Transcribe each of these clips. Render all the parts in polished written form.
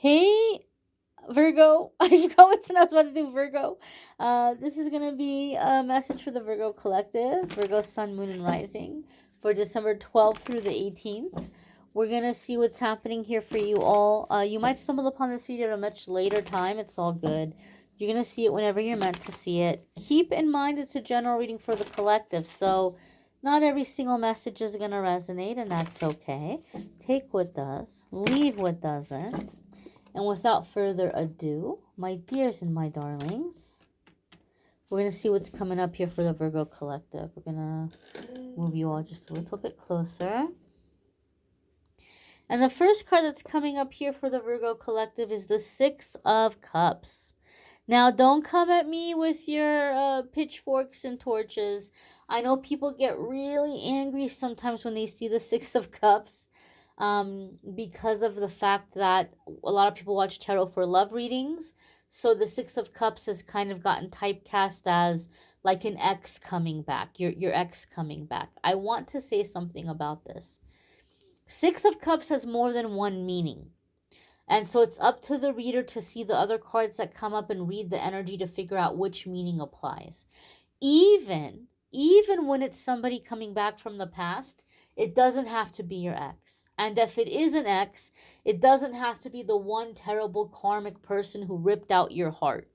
Hey, Virgo. I forgot what I was about to do, Virgo. This is going to be a message for the Virgo collective, Virgo Sun, Moon, and Rising for December 12th through the 18th. We're going to see what's happening here for you all. You might stumble upon this video at a much later time. It's all good. You're going to see it whenever you're meant to see it. Keep in mind it's a general reading for the collective, so not every single message is going to resonate, and that's okay. Take what does, leave what doesn't. And without further ado, my dears and my darlings, we're going to see what's coming up here for the Virgo collective. We're going to move you all just a little bit closer. And the first card that's coming up here for the Virgo collective is the Six of Cups. Now, don't come at me with your pitchforks and torches. I know people get really angry sometimes when they see the Six of Cups. Because of the fact that a lot of people watch tarot for love readings. So the Six of Cups has kind of gotten typecast as like an ex coming back, your ex coming back. I want to say something about this. Six of Cups has more than one meaning. And so it's up to the reader to see the other cards that come up and read the energy to figure out which meaning applies. Even when it's somebody coming back from the past, it doesn't have to be your ex. And if it is an ex, it doesn't have to be the one terrible karmic person who ripped out your heart.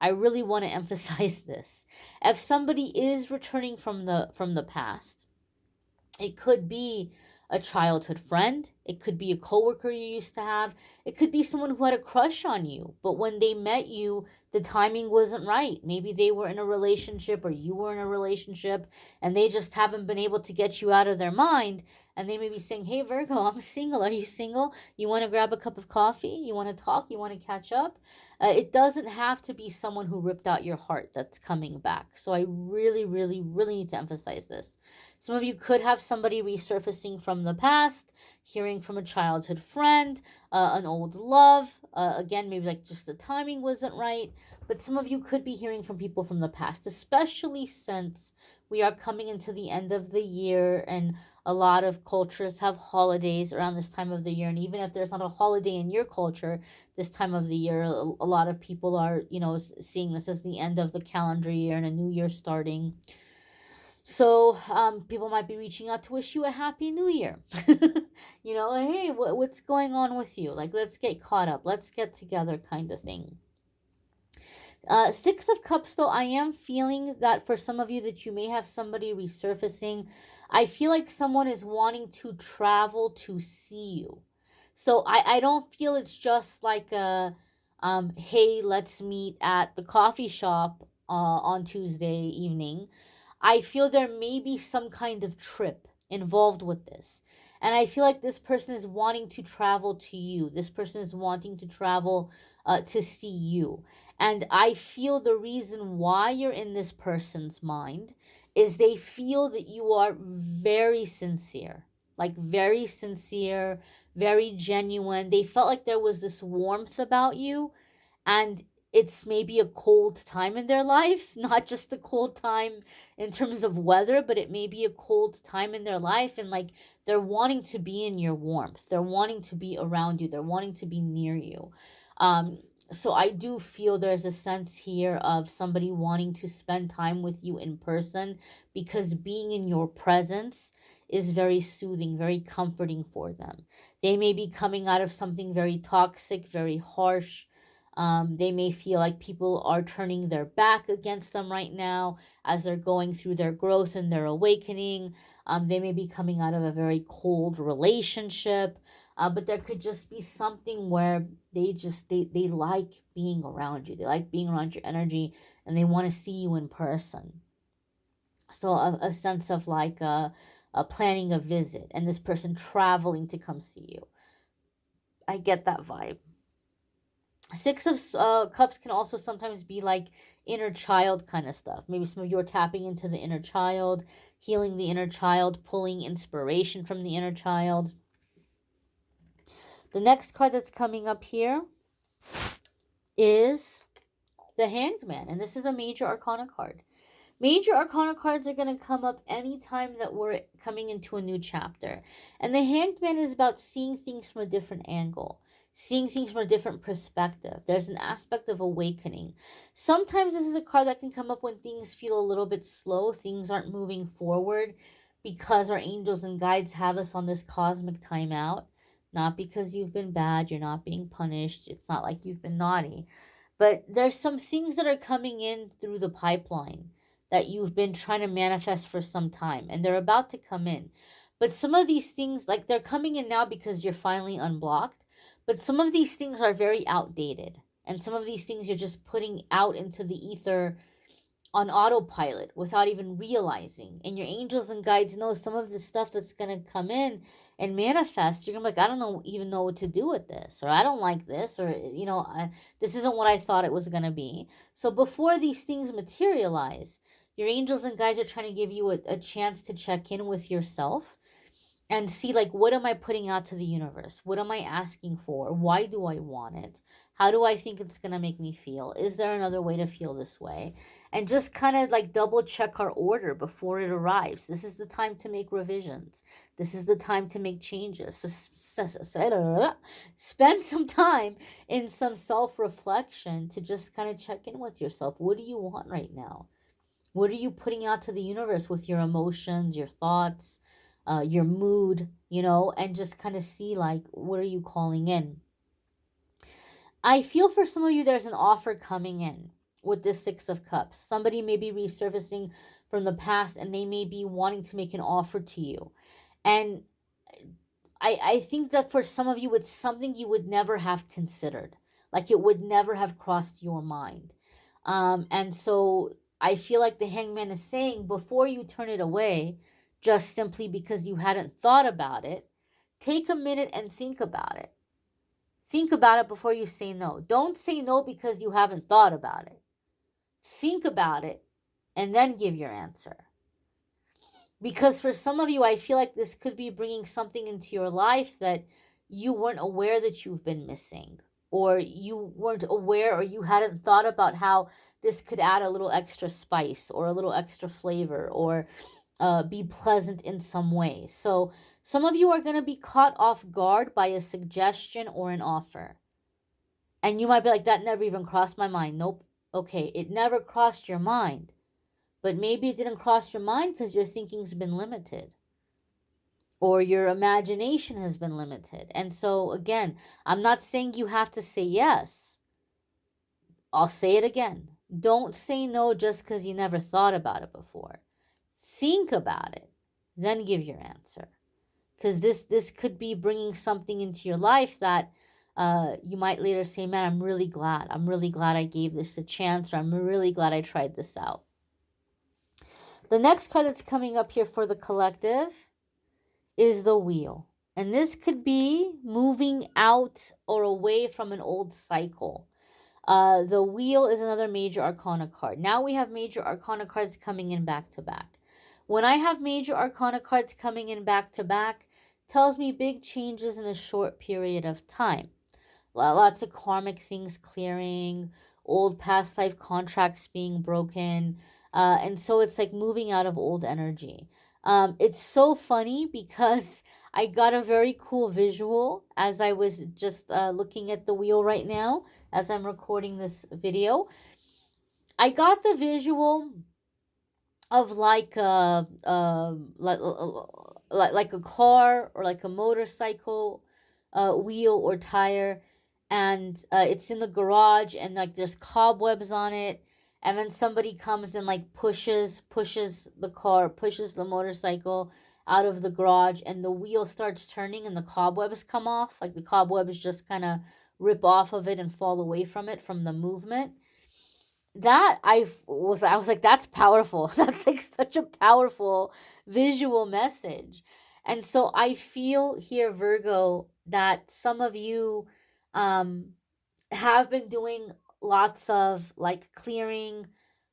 I really want to emphasize this. If somebody is returning from the past, it could be a childhood friend. It could be a coworker you used to have. It could be someone who had a crush on you. But when they met you, the timing wasn't right. Maybe they were in a relationship or you were in a relationship and they just haven't been able to get you out of their mind. And they may be saying, hey, Virgo, I'm single. Are you single? You want to grab a cup of coffee? You want to talk? You want to catch up? It doesn't have to be someone who ripped out your heart that's coming back. So I really, really, really need to emphasize this. Some of you could have somebody resurfacing from the past, hearing from a childhood friend, an old love. Again, maybe like just the timing wasn't right. But some of you could be hearing from people from the past, especially since we are coming into the end of the year and a lot of cultures have holidays around this time of the year. And even if there's not a holiday in your culture this time of the year, a lot of people are, seeing this as the end of the calendar year and a new year starting. So people might be reaching out to wish you a happy new year. Hey, what's going on with you? Like, let's get caught up. Let's get together kind of thing. Six of Cups, though, I am feeling that for some of you that you may have somebody resurfacing. I feel like someone is wanting to travel to see you. So I don't feel it's just like hey, let's meet at the coffee shop on Tuesday evening. I feel there may be some kind of trip involved with this. And I feel like this person is wanting to travel to you. This person is wanting to travel to see you. And I feel the reason why you're in this person's mind is they feel that you are very sincere. Like very sincere, very genuine. They felt like there was this warmth about you. And it's maybe a cold time in their life, not just a cold time in terms of weather, but it may be a cold time in their life. And like they're wanting to be in your warmth. They're wanting to be around you. They're wanting to be near you. So I do feel there's a sense here of somebody wanting to spend time with you in person because being in your presence is very soothing, very comforting for them. They may be coming out of something very toxic, very harsh. They may feel like people are turning their back against them right now as they're going through their growth and their awakening. They may be coming out of a very cold relationship. But there could just be something where they like being around you. They like being around your energy and they want to see you in person. So a sense of like planning a visit and this person traveling to come see you. I get that vibe. Six of Cups can also sometimes be like inner child kind of stuff. Maybe some of you are tapping into the inner child, healing the inner child, pulling inspiration from the inner child. The next card that's coming up here is the Hanged Man, and this is a major arcana card. Major Arcana cards are going to come up anytime that we're coming into a new chapter. And the Hanged Man is about seeing things from a different angle, seeing things from a different perspective. There's an aspect of awakening. Sometimes this is a card that can come up when things feel a little bit slow, things aren't moving forward because our angels and guides have us on this cosmic timeout. Not because you've been bad, you're not being punished, it's not like you've been naughty. But there's some things that are coming in through the pipeline that you've been trying to manifest for some time, and they're about to come in. But some of these things, like, they're coming in now because you're finally unblocked, but some of these things are very outdated. And some of these things you're just putting out into the ether on autopilot without even realizing. And your angels and guides know some of the stuff that's going to come in and manifest. You're going to be like, I don't know, even know what to do with this, or I don't like this, or, this isn't what I thought it was going to be. So before these things materialize, your angels and guides are trying to give you a chance to check in with yourself and see, like, what am I putting out to the universe? What am I asking for? Why do I want it? How do I think it's going to make me feel? Is there another way to feel this way? And just kind of like double check our order before it arrives. This is the time to make revisions. This is the time to make changes. So spend some time in some self-reflection to just kind of check in with yourself. What do you want right now? What are you putting out to the universe with your emotions, your thoughts, your mood, and just kind of see, like, what are you calling in? I feel for some of you there's an offer coming in with this Six of Cups. Somebody may be resurfacing from the past and they may be wanting to make an offer to you. And I think that for some of you, it's something you would never have considered. Like, it would never have crossed your mind. And so I feel like the Hangman is saying, before you turn it away, just simply because you hadn't thought about it, take a minute and think about it. Think about it before you say no. Don't say no because you haven't thought about it. Think about it and then give your answer. Because for some of you, I feel like this could be bringing something into your life that you weren't aware that you've been missing, or you weren't aware, or you hadn't thought about how this could add a little extra spice or a little extra flavor, or be pleasant in some way. So some of you are going to be caught off guard by a suggestion or an offer. And you might be like, that never even crossed my mind. Nope. Okay, it never crossed your mind. But maybe it didn't cross your mind because your thinking's been limited, or your imagination has been limited. And so, again, I'm not saying you have to say yes. I'll say it again. Don't say no just because you never thought about it before. Think about it, then give your answer. Because this could be bringing something into your life that you might later say, man, I'm really glad I gave this a chance, or I'm really glad I tried this out. The next card that's coming up here for the collective is the Wheel. And this could be moving out or away from an old cycle. The Wheel is another major arcana card. Now we have major arcana cards coming in back to back. When I have major arcana cards coming in back to back, tells me big changes in a short period of time. Lots of karmic things clearing, old past life contracts being broken. And so it's like moving out of old energy. It's so funny because I got a very cool visual as I was just looking at the wheel right now as I'm recording this video. I got the visual of like like a car or like a motorcycle wheel or tire, and it's in the garage, and like there's cobwebs on it, and then somebody comes and like pushes the car, pushes the motorcycle out of the garage, and the wheel starts turning and the cobwebs come off. Like the cobwebs just kind of rip off of it and fall away from it from the movement. That I was like, that's powerful. That's like such a powerful visual message. And so I feel here, Virgo, that some of you um have been doing lots of like clearing,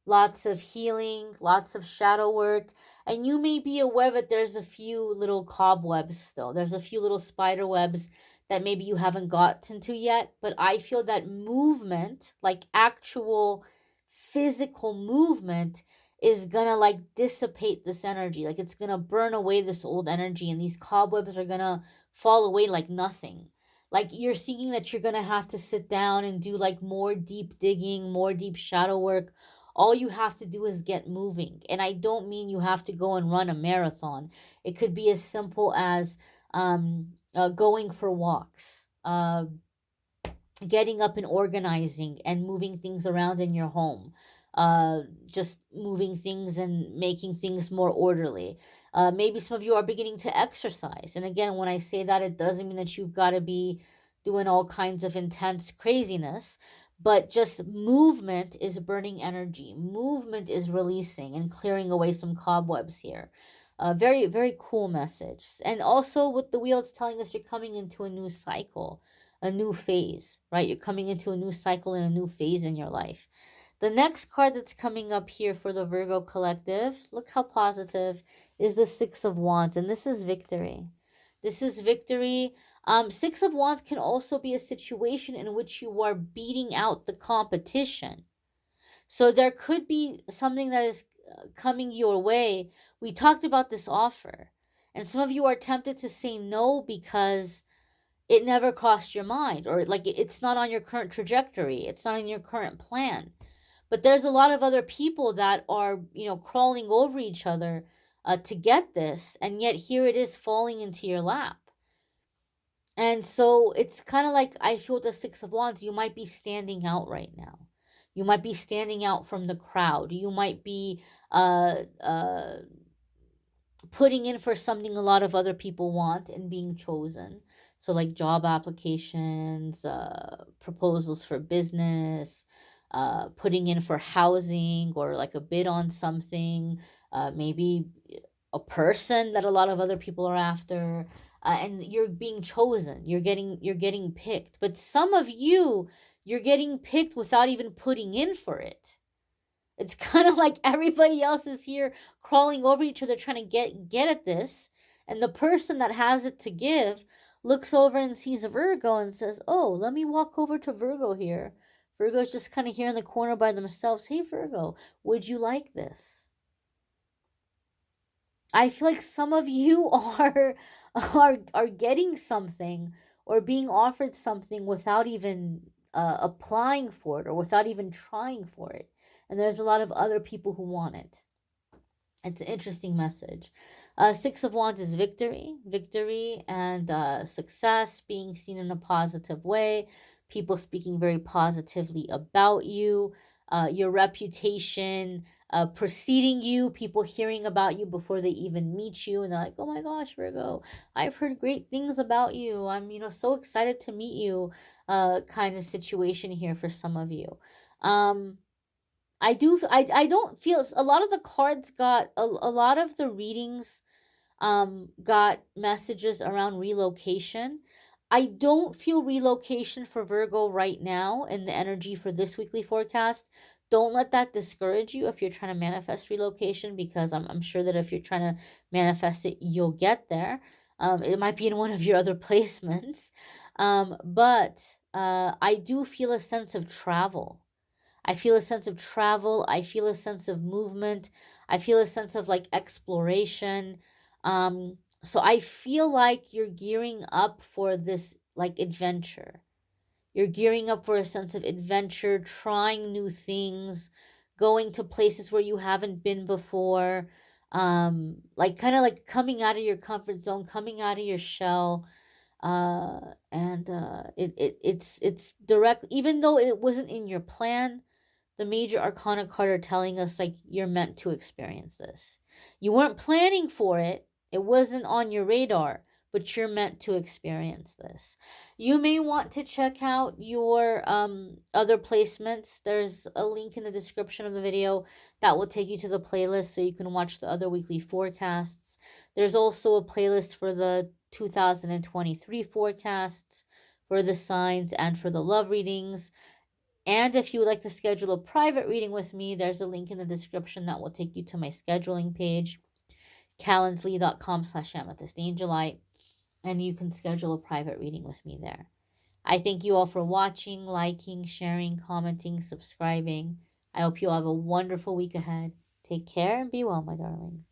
lots of healing, lots of shadow work, and you may be aware that there's a few little cobwebs still. There's a few little spider webs that maybe you haven't gotten to yet, but I feel that movement, like actual physical movement, is gonna like dissipate this energy. Like it's gonna burn away this old energy, and these cobwebs are gonna fall away like nothing. Like you're thinking that you're gonna have to sit down and do like more deep digging, more deep shadow work. All you have to do is get moving. And I don't mean you have to go and run a marathon. It could be as simple as going for walks, getting up and organizing and moving things around in your home, just moving things and making things more orderly. Maybe some of you are beginning to exercise, and again, when I say that, it doesn't mean that you've got to be doing all kinds of intense craziness, but just movement is burning energy. Movement is releasing and clearing away some cobwebs here. Very, very cool message. And also with the wheel, it's telling us you're coming into a new cycle, a new phase, right? You're coming into a new cycle and a new phase in your life. The next card that's coming up here for the Virgo collective, look how positive, is the Six of Wands. And this is victory. This is victory. Six of Wands can also be a situation in which you are beating out the competition. So there could be something that is coming your way. We talked about this offer. And some of you are tempted to say no because it never crossed your mind, or like it's not on your current trajectory, it's not in your current plan. But there's a lot of other people that are, crawling over each other to get this, and yet here it is falling into your lap. And so it's kind of like, I feel with the Six of Wands, you might be standing out right now. You might be standing out from the crowd. You might be putting in for something a lot of other people want and being chosen. So, like job applications, proposals for business, putting in for housing, or like a bid on something, maybe a person that a lot of other people are after. And you're being chosen. You're getting picked. But some of you, you're getting picked without even putting in for it. It's kind of like everybody else is here crawling over each other trying to get at this, and the person that has it to give looks over and sees a Virgo and says, "Oh, let me walk over to Virgo here." Virgo's just kind of here in the corner by themselves. "Hey Virgo, would you like this?" I feel like some of you are getting something or being offered something without even applying for it, or without even trying for it. And there's a lot of other people who want it. It's an interesting message. Six of Wands is victory, victory, and success, being seen in a positive way, people speaking very positively about you, your reputation preceding you, people hearing about you before they even meet you, and they're like, "Oh my gosh, Virgo, I've heard great things about you. I'm, so excited to meet you." Kind of situation here for some of you. I don't feel a lot of the cards got a lot of the readings got messages around relocation. I don't feel relocation for Virgo right now in the energy for this weekly forecast. Don't let that discourage you if you're trying to manifest relocation, because I'm sure that if you're trying to manifest it, you'll get there. It might be in one of your other placements. But I do feel a sense of travel. I feel a sense of travel. I feel a sense of movement. I feel a sense of like exploration. So I feel like you're gearing up for this like adventure. You're gearing up for a sense of adventure, trying new things, going to places where you haven't been before. Like kind of like coming out of your comfort zone, coming out of your shell. And it's direct, even though it wasn't in your plan. The major arcana card are telling us like you're meant to experience this. You weren't planning for it. It wasn't on your radar, but you're meant to experience this. You may want to check out your other placements. There's a link in the description of the video that will take you to the playlist so you can watch the other weekly forecasts. There's also a playlist for the 2023 forecasts, for the signs, and for the love readings. And if you would like to schedule a private reading with me, there's a link in the description that will take you to my scheduling page, calendly.com/amethystangelite, and you can schedule a private reading with me there. I thank you all for watching, liking, sharing, commenting, subscribing. I hope you all have a wonderful week ahead. Take care and be well, my darlings.